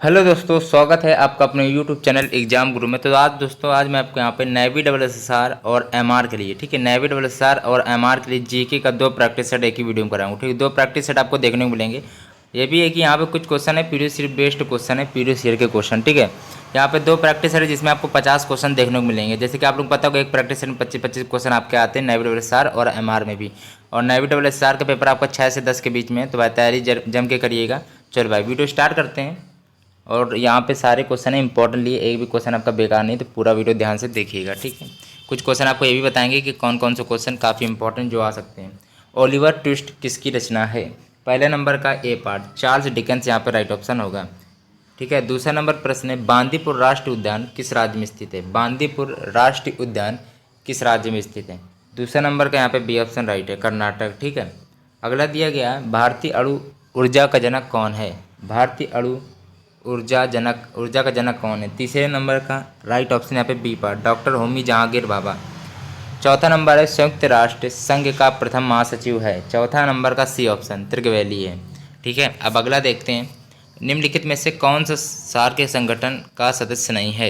Hello दोस्तों, स्वागत है आपका अपने यूट्यूब चैनल एग्जाम गुरु में। तो आज दोस्तों, आज मैं आपको यहाँ पे नेवी डबल और एमआर के लिए, ठीक है, नेवी डबल और एमआर के लिए जीके का दो प्रैक्टिस सेट एक ही वीडियो में कराऊंगा। ठीक है, दो प्रैक्टिस सेट आपको देखने को मिलेंगे। ये भी है कि यहाँ पे कुछ क्वेश्चन है प्रीवियस ईयर बेस्ड क्वेश्चन है, प्रीवियस ईयर के क्वेश्चन। ठीक है, यहाँ पे दो प्रैक्टिस सेट है जिसमें आपको 50 क्वेश्चन देखने को मिलेंगे। जैसे कि आप लोग पता होगा, एक प्रैक्टिस सेट में 25-25 क्वेश्चन आपके आते हैं नेवी डबल और एमआर में भी। और नेवी डबल का पेपर आपका 6 से 10 के बीच में है, तो भाई तैयारी जम के करिएगा। चलो भाई, वीडियो स्टार्ट करते हैं। और यहाँ पे सारे क्वेश्चन है इंपॉर्टेंट लिए, एक भी क्वेश्चन आपका बेकार नहीं, तो पूरा वीडियो ध्यान से देखिएगा। ठीक है, कुछ क्वेश्चन आपको ये भी बताएंगे कि कौन कौन से क्वेश्चन काफ़ी इंपॉर्टेंट जो आ सकते हैं। ओलिवर ट्विस्ट किसकी रचना है? पहले नंबर का ए पार्ट, चार्ल्स डिकेंस यहाँ पर राइट ऑप्शन होगा। ठीक है, दूसरा नंबर प्रश्न है, बांदीपुर राष्ट्रीय उद्यान किस राज्य में स्थित है? बांदीपुर राष्ट्रीय उद्यान किस राज्य में स्थित है? दूसरा नंबर का यहाँ पे बी ऑप्शन राइट है, कर्नाटक। ठीक है, अगला दिया गया है, भारतीय अणु ऊर्जा का जनक कौन है? भारतीय अणु ऊर्जा का जनक कौन है? तीसरे नंबर का राइट ऑप्शन यहाँ पे B part, doctor Homi Jehangir Bhabha. चौथा नंबर है, संयुक्त राष्ट्र संघ का प्रथम महासचिव है? चौथा नंबर का सी ऑप्शन त्रिगवैली है। ठीक है, अब अगला देखते हैं, निम्नलिखित में से कौन सा सार्क के संगठन का सदस्य नहीं है?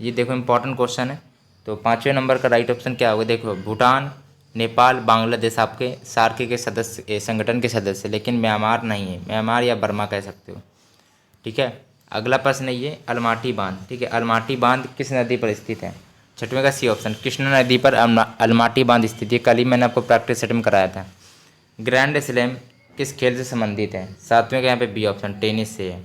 ये देखो इंपॉर्टेंट क्वेश्चन है। तो पाँचवें नंबर का राइट ऑप्शन क्या होगा? देखो, भूटान, नेपाल, बांग्लादेश आपके सार्क के सदस्य संगठन के सदस्य, लेकिन म्यांमार नहीं है। म्यांमार या बर्मा कह सकते हो। ठीक है, अगला प्रश्न है ये, अलमाटी बांध। ठीक है, अलमाटी बांध किस नदी पर स्थित है? छठवें का सी ऑप्शन, कृष्णा नदी पर अलमाटी बांध स्थित है। कल ही मैंने आपको प्रैक्टिस सेट में कराया था। ग्रैंड स्लैम किस खेल से संबंधित है? सातवें का यहाँ पे बी ऑप्शन, टेनिस से है।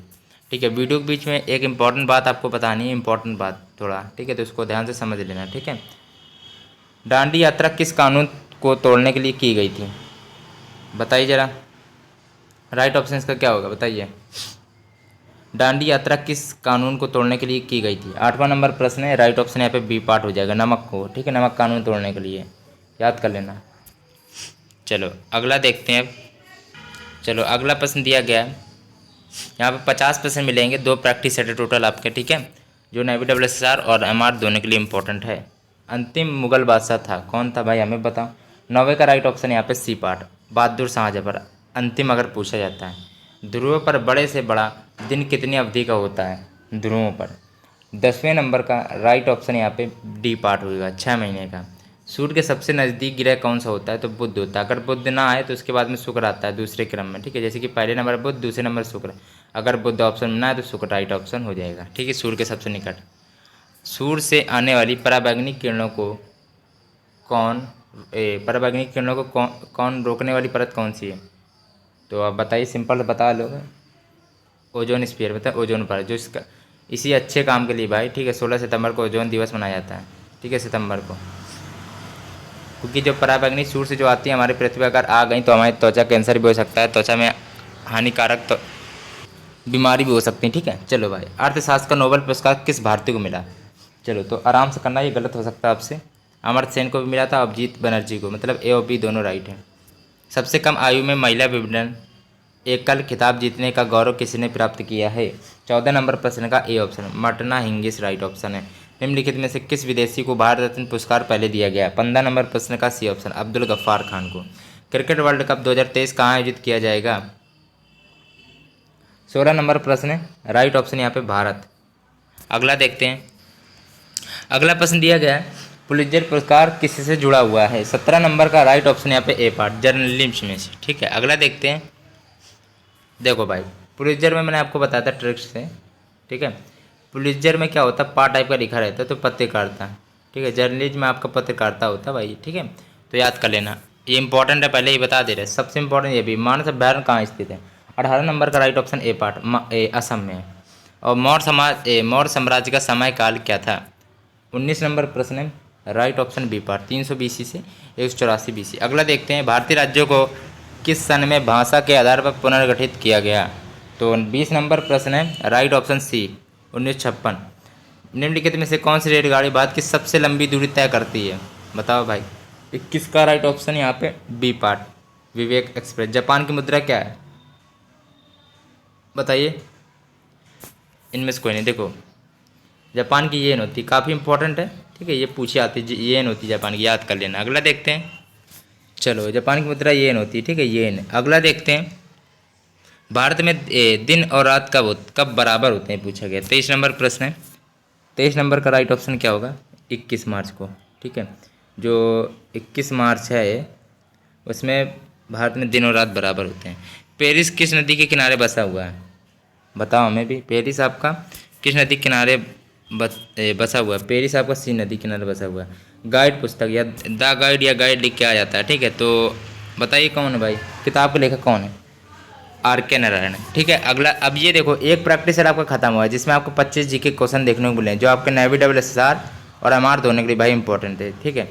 ठीक है, वीडियो के बीच में एक इंपॉर्टेंट बात आपको बतानी है, इंपॉर्टेंट बात थोड़ा। ठीक है, तो उसको ध्यान से समझ लेना। ठीक है, दांडी यात्रा किस कानून को तोड़ने के लिए की गई थी? बताइए ज़रा, राइट ऑप्शन इसका क्या होगा बताइए। दांडी यात्रा किस कानून को तोड़ने के लिए की गई थी? आठवां नंबर प्रश्न है, राइट ऑप्शन यहाँ पे बी पार्ट हो जाएगा, नमक को। ठीक है, नमक कानून तोड़ने के लिए, याद कर लेना। चलो अगला देखते हैं अब। चलो अगला प्रश्न दिया गया है, यहाँ पे 50 प्रश्न मिलेंगे, दो प्रैक्टिस सेट है टोटल आपके। ठीक है, जो नेवी डबल और एमआर दोनों के लिए इंपॉर्टेंट है। अंतिम मुगल बादशाह था कौन था भाई, हमें बताओ। नौवे का राइट ऑप्शन यहाँ पे सी पार्ट, बहादुर शाह जफर। अंतिम अगर पूछा जाता है, ध्रुवों पर बड़े से बड़ा दिन कितनी अवधि का होता है? ध्रुवों पर। 10वें नंबर का राइट ऑप्शन यहाँ पे डी पार्ट होगा, 6 महीने का। सूर्य के सबसे नज़दीक ग्रह कौन सा होता है? तो बुध होता है। अगर बुध ना आए तो उसके बाद में शुक्र आता है दूसरे क्रम में। ठीक है, जैसे कि पहले नंबर बुध, दूसरे नंबर शुक्र। अगर बुध ऑप्शन में ना आए तो शुक्र राइट ऑप्शन हो जाएगा। ठीक है, सूर्य के सबसे निकट। सूर्य से आने वाली पराबैंगनी किरणों को पराबैंगनी किरणों को कौन रोकने वाली परत कौन सी है? तो आप बताइए, सिंपल बता लो। ओजोन स्फीयर, बता ओजोन परत, जो इसका इसी अच्छे काम के लिए भाई। ठीक है, 16 सितंबर को ओजोन दिवस मनाया जाता है। ठीक है, सितंबर को, क्योंकि जो पराबैंगनी सूर्य से जो आती है हमारी पृथ्वी अगर आ गई तो हमारी त्वचा कैंसर भी हो सकता है, त्वचा में हानिकारक तो बीमारी भी हो सकती है। ठीक है, चलो भाई, अर्थशास्त्र का नोबेल पुरस्कार किस भारतीय को मिला? चलो तो आराम से करना, ये गलत हो सकता है आपसे। अमर्त्य सेन को भी मिला था, अभिजीत बनर्जी को, मतलब ए और बी दोनों राइट हैं। सबसे कम आयु में महिला विंबलडन एकल खिताब जीतने का गौरव किसने प्राप्त किया है? 14 नंबर प्रश्न का A option, Martina Hingis right option है। निम्नलिखित में से किस विदेशी को भारत रत्न पुरस्कार पहले दिया गया? 15 नंबर प्रश्न का सी ऑप्शन, अब्दुल गफ्फार खान को। क्रिकेट वर्ल्ड कप 2023 कहाँ आयोजित किया जाएगा? 16 नंबर प्रश्न है, राइट ऑप्शन यहाँ पे भारत। अगला देखते हैं, अगला प्रश्न दिया गया है, पुलित्जर पुरस्कार किससे जुड़ा हुआ है? 17 नंबर का राइट ऑप्शन यहाँ पे ए पार्ट, जर्नलिज्म में से। ठीक है, अगला देखते हैं। देखो भाई, पुलित्जर में मैंने आपको बताया था ट्रिक्स से। ठीक है, पुलित्जर में क्या होता है, पार्ट टाइप का लिखा रहता है, तो पत्रकारिता। ठीक है, जर्नलिज्म में आपका पत्रकारिता होता है भाई। ठीक है, तो याद कर लेना, ये इंपॉर्टेंट है, पहले ही बता दे रहे। सबसे इंपॉर्टेंट ये भी, मानस अभ्यारण्य कहाँ स्थित है? 18 नंबर का right option A part, Assam में है। और मौर्य साम्राज्य का समय काल क्या था? 19 नंबर प्रश्न है, right option B part, 300 BC से 184 BC। अगला देखते हैं, भारतीय राज्यों को किस सन में भाषा के आधार पर पुनर्गठित किया गया? तो 20 नंबर प्रश्न है, राइट ऑप्शन सी, 1956। निम्नलिखित में से कौन सी रेलगाड़ी भारत की सबसे लंबी दूरी तय करती है? बताओ भाई। 21 का राइट ऑप्शन यहाँ पे बी पार्ट, विवेक एक्सप्रेस। जापान की मुद्रा क्या है बताइए, इनमें से कोई नहीं। देखो, जापान की येन होती, काफ़ी इंपॉर्टेंट है। ठीक है, ये पूछी आती, येन होती जापान की, याद कर लेना। अगला देखते हैं, चलो जापान की मुद्रा येन होती है। ठीक है, येन। अगला देखते हैं, भारत में दिन और रात कब बराबर होते हैं पूछा गया। 23 नंबर प्रश्न है। 23 नंबर का राइट ऑप्शन क्या होगा? 21 मार्च को। ठीक है, जो 21 मार्च है उसमें भारत में दिन और रात बराबर होते हैं। पेरिस किस नदी के किनारे बसा हुआ है? बताओ हमें भी। पेरिस आपका किस नदी के किनारे बसा हुआ है? पेरिस आपका सी नदी के किनारे बसा हुआ है। गाइड पुस्तक या द गाइड या गाइड लिख के आ जाता है। ठीक है, तो बताइए कौन है भाई, किताब के लेखक कौन है? आर के नारायण। ठीक है, अगला अब ये देखो, एक प्रैक्टिस सेट आपका खत्म हुआ है जिसमें आपको 25 जीके क्वेश्चन देखने को मिले हैं, जो आपके नेवी डब्ल्यूएसएसआर और एमआर दोनों के लिए भाई इंपॉर्टेंट है। ठीक है,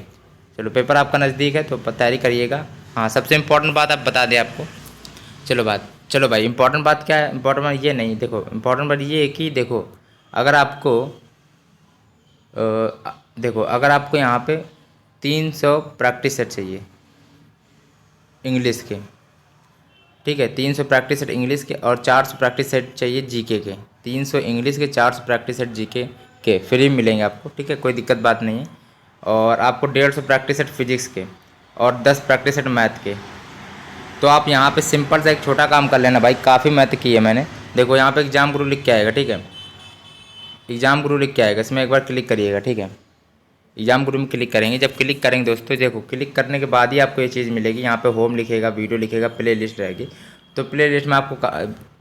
चलो पेपर आपका नज़दीक है तो तैयारी करिएगा। हाँ, सबसे इंपॉर्टेंट बात आप बता दें आपको। चलो भाई, इंपॉर्टेंट बात क्या है? इंपॉर्टेंट बात ये नहीं, देखो इंपॉर्टेंट बात ये है कि देखो अगर आपको अगर आपको यहाँ पे 300 प्रैक्टिस सेट चाहिए इंग्लिश के। ठीक है, 300 प्रैक्टिस सेट इंग्लिश के और 400 प्रैक्टिस सेट चाहिए जीके के। 300 इंग्लिश के, 400 प्रैक्टिस सेट जीके के फ्री मिलेंगे आपको। ठीक है, कोई दिक्कत बात नहीं है। और आपको 150 प्रैक्टिस सेट फिजिक्स के और 10 प्रैक्टिस सेट मैथ के। तो आप यहाँ पे सिंपल सा एक छोटा काम कर लेना भाई, काफ़ी मैथ की है मैंने। देखो यहाँ पे एग्जाम गुरु लिख के आएगा। ठीक है, एग्जाम गुरु लिख के आएगा, इसमें एक बार क्लिक करिएगा। ठीक है, एग्जाम गुरु में क्लिक करेंगे। जब क्लिक करेंगे दोस्तों, देखो क्लिक करने के बाद ही आपको ये चीज़ मिलेगी। यहाँ पे होम लिखेगा, वीडियो लिखेगा, प्ले लिस्ट रहेगी। तो प्ले लिस्ट में आपको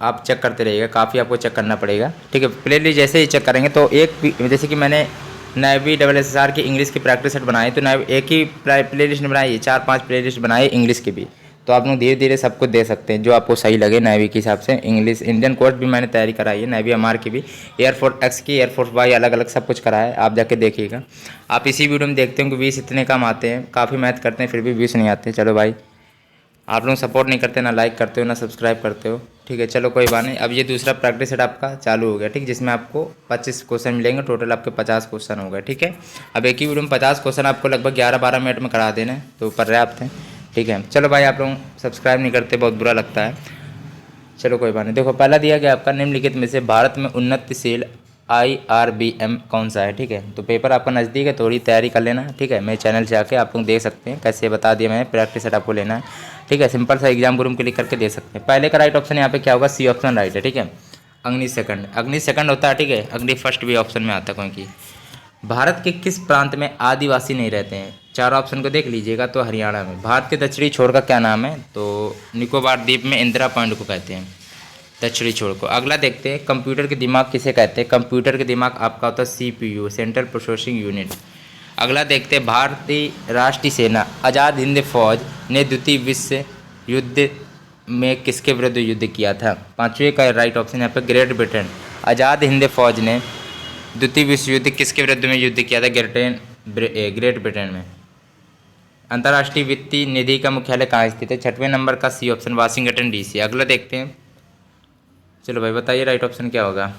आप चेक करते रहिएगा, काफ़ी आपको चेक करना पड़ेगा। ठीक है, प्ले लिस्ट जैसे ही चेक करेंगे तो जैसे कि मैंने नेवी डब्ल्यूएसएसआर की इंग्लिश की प्रैक्टिस सेट बनाई, तो एक ही प्ले लिस्ट ने बनाई, 4-5 प्ले लिस्ट बनाई इंग्लिश की भी। तो आप लोग धीरे धीरे सब कुछ दे सकते हैं जो आपको सही लगे नेवी के हिसाब से। इंग्लिश इंडियन कोर्स भी मैंने तैयारी कराई है, नेवी एमआर की भी, एयरफोर्स एक्स की, एयरफोर्स वाई, अलग अलग सब कुछ करा है। आप जाके देखिएगा। आप इसी वीडियो में देखते हो कि व्यूज़ इतने कम आते हैं, काफ़ी मैथ करते हैं फिर भी व्यूज़ नहीं आते। चलो भाई, आप लोग सपोर्ट नहीं करते, ना लाइक करते हो ना सब्सक्राइब करते हो। ठीक है, चलो कोई बात नहीं। अब ये दूसरा प्रैक्टिस सेट आपका चालू हो गया। ठीक, जिसमें आपको 25 क्वेश्चन मिलेंगे, टोटल आपके 50 क्वेश्चन हो गए। ठीक है, अब एक ही वीडियो में 50 क्वेश्चन आपको लगभग 11-12 मिनट में करा देना है, तो पर्याप्त है। ठीक है, चलो भाई, आप लोग सब्सक्राइब नहीं करते, बहुत बुरा लगता है। चलो कोई बात नहीं। देखो पहला दिया गया आपका, निम्नलिखित में से भारत में उन्नतिशील IRBM कौन सा है? ठीक है, तो पेपर आपका नज़दीक है, थोड़ी तैयारी कर लेना। ठीक है, मेरे चैनल से आके आप लोग देख सकते हैं, कैसे बता दिया मैंने, प्रैक्टिस सेट आपको लेना है। ठीक है, सिंपल सा एग्जाम गुरु में क्लिक करके दे सकते हैं। पहले का राइट ऑप्शन यहाँ पे क्या होगा? सी ऑप्शन राइट है। ठीक है, अग्नि सेकंड होता है। ठीक है, अग्नि फर्स्ट भी ऑप्शन में आता है। क्योंकि भारत के किस प्रांत में आदिवासी नहीं रहते हैं? चार ऑप्शन को देख लीजिएगा। तो हरियाणा में। भारत के दक्षिणी छोर का क्या नाम है? तो निकोबार द्वीप में इंदिरा पॉइंट को कहते हैं, दक्षिणी छोर को। अगला देखते हैं, कंप्यूटर के दिमाग किसे कहते हैं? कंप्यूटर के दिमाग आपका होता है CPU, सेंट्रल प्रोसेसिंग यूनिट। अगला देखते हैं, भारतीय राष्ट्रीय सेना आज़ाद हिंद फौज ने द्वितीय विश्व युद्ध में किसके विरुद्ध युद्ध किया था? पांचवें का राइट ऑप्शन यहाँ पे ग्रेट ब्रिटेन। आज़ाद हिंद फौज ने द्वितीय विश्व युद्ध किसके विरुद्ध में युद्ध किया था? ग्रेट ब्रिटेन में। अंतर्राष्ट्रीय वित्तीय निधि का मुख्यालय कहाँ स्थित है? 6वें नंबर का सी ऑप्शन, वाशिंगटन DC। अगला देखते हैं, चलो भाई बताइए राइट ऑप्शन क्या होगा।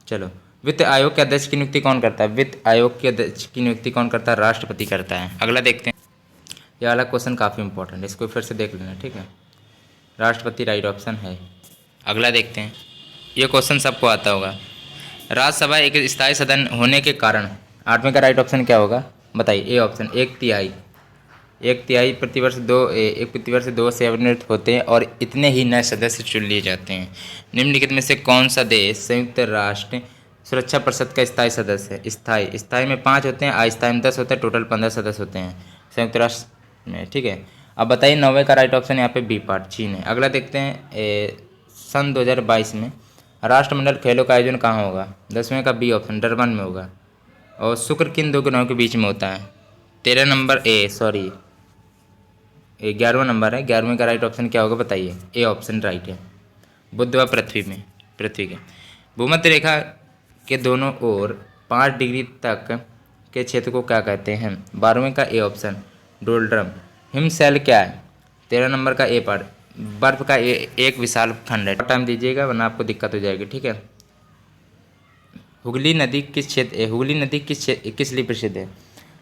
चलो, वित्त आयोग के अध्यक्ष की नियुक्ति कौन करता है? वित्त आयोग के अध्यक्ष की नियुक्ति कौन करता है? राष्ट्रपति करता है। अगला देखते हैं, यह वाला क्वेश्चन काफ़ी इंपॉर्टेंट है, इसको फिर से देख लेना। ठीक है, राष्ट्रपति राइट ऑप्शन है। अगला देखते हैं, ये क्वेश्चन सबको आता होगा। राज्यसभा एक स्थायी सदन होने के कारण 8वें का राइट ऑप्शन क्या होगा? बताइए। ए ऑप्शन, एक तिहाई प्रतिवर्ष दो सेवानिवृत्त होते हैं और इतने ही नए सदस्य चुन लिए जाते हैं। निम्नलिखित में से कौन सा देश संयुक्त राष्ट्र सुरक्षा परिषद का स्थायी सदस्य है? स्थायी में 5 होते हैं, अस्थायी में 10 होते हैं, टोटल 15 सदस्य होते हैं संयुक्त राष्ट्र में। ठीक है, अब बताइए 9वें का राइट ऑप्शन यहाँ पे बी पार्ट, चीन है। अगला देखते हैं, सन 2022 में राष्ट्रमंडल खेलों का आयोजन कहाँ होगा? 10वें का बी ऑप्शन, डरबन में होगा। और शुक्र किन दो ग्रहों के बीच में होता है? 11वां नंबर है। 11वें का राइट ऑप्शन क्या होगा बताइए। ए ऑप्शन राइट है, बुध व पृथ्वी के भूमध्य रेखा के दोनों ओर 5 डिग्री तक के क्षेत्र को क्या कहते हैं? 12वें का ए ऑप्शन, डोल्ड्रम। हिमशैल क्या है? 13 नंबर का ए पार्ट, बर्फ का एक विशाल खंड है। टाइम दीजिएगा वरना आपको दिक्कत हो जाएगी। ठीक है, हुगली नदी किस लिए प्रसिद्ध है?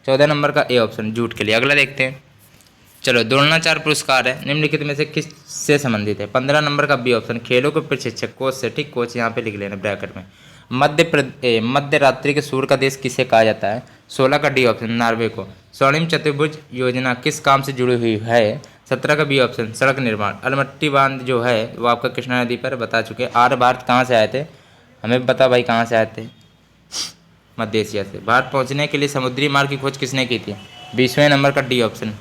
14 नंबर का ए ऑप्शन, जूट के लिए। अगला देखते हैं, चलो द्रोणाचार्य पुरस्कार है निम्नलिखित में से किस से संबंधित है? 15 नंबर का बी ऑप्शन, खेलों के प्रशिक्षक, कोच से। ठीक, कोच यहाँ पे लिख लेना ब्रैकेट में। मध्य रात्रि के सूर्य का देश किसे कहा जाता है? 16 का डी ऑप्शन, नॉर्वे को। स्वर्णिम चतुर्भुज योजना किस काम से जुड़ी हुई है? 17 का बी ऑप्शन सड़क निर्माण। अलमट्टी बांध जो है वो आपका कृष्णा नदी पर बता चुके। आर्य भारत कहाँ से आए थे, हमें बता भाई कहाँ से आए थे, मध्य एशिया से। भारत पहुंचने के लिए समुद्री मार्ग की खोज किसने की थी, 20वें नंबर का डी ऑप्शन।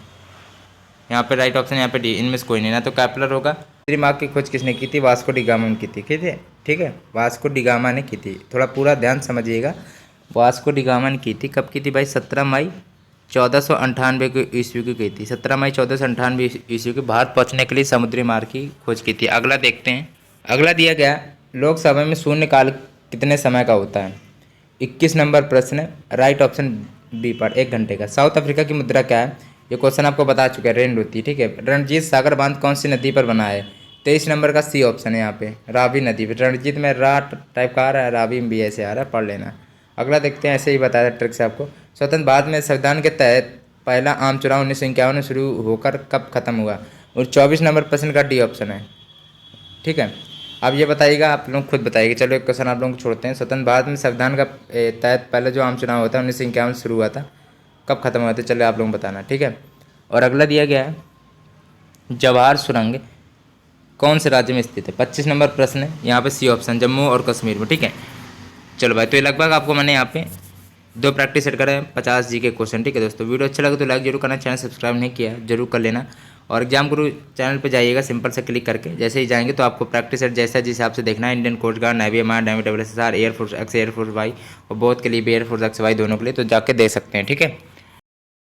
यहाँ पे राइट ऑप्शन, यहाँ पे डी, इनमें से कोई नहीं, ना तो कैपलर होगा। समुद्री मार्ग की खोज किसने की थी, वास्को डी गामा ने की थी। ठीक है, वास्को डी गामा ने की थी। थोड़ा पूरा ध्यान समझिएगा, वास्को डी गामा ने की थी। कब की थी भाई, 17 मई 1498 को ईस्वी की थी। 17 मई 1498 ईस्वी को भारत पहुंचने के लिए समुद्री मार्ग की खोज की थी। अगला देखते हैं। अगला दिया गया, लोकसभा में शून्यकाल कितने समय का होता है, 21 नंबर प्रश्न, राइट ऑप्शन बी पर 1 घंटे का। साउथ अफ्रीका की मुद्रा क्या है, ये क्वेश्चन आपको बता चुके हैं, रेन होती है। ठीक है, रणजीत सागर बांध कौन सी नदी पर बना है, 23 नंबर का सी ऑप्शन है यहाँ पे, रावी नदी पर। रणजीत में रा टाइप का आ रहा है, रावी में भी ऐसे आ रहा है, पढ़ लेना। अगला देखते हैं, ऐसे ही बताया ट्रिक से आपको। स्वतंत्र भारत में संविधान के तहत पहला आम चुनाव 1951 में शुरू होकर कब खत्म हुआ, और 24 नंबर प्रश्न का डी ऑप्शन है। ठीक है, अब ये बताइएगा, आप लोग खुद बताइएगा। चलो एक क्वेश्चन आप लोगों को छोड़ते हैं। स्वतंत्र भारत में संविधान का तहत पहला जो आम चुनाव होता है 1951 शुरू हुआ था, कब खत्म हुआ था, चलो आप लोग बताना। ठीक है, और अगला दिया गया है, जवाहर सुरंग कौन से राज्य में स्थित है, 25 नंबर प्रश्न है, यहाँ पे सी ऑप्शन, जम्मू और कश्मीर में। ठीक है, चलो भाई, तो ये लगभग आपको मैंने यहाँ पे 2 प्रैक्टिस सेट करे हैं, 50 जी के क्वेश्चन। ठीक है दोस्तों, वीडियो अच्छा लगे तो लाइक जरूर करना, चैनल सब्सक्राइब नहीं किया जरूर कर लेना। और एग्जाम गुरु चैनल पे जाइएगा, सिंपल से क्लिक करके जैसे ही जाएंगे तो आपको प्रैक्टिस सेट जैसा जिस हिसाब से देखना है, Indian Coast Guard, Navy, MR, Navy, WSSR, Air Force X, Air Force Y, और बोथ के लिए भी एयरफोर्स एक्स वाई दोनों के लिए, तो जाके देख सकते हैं। ठीक है।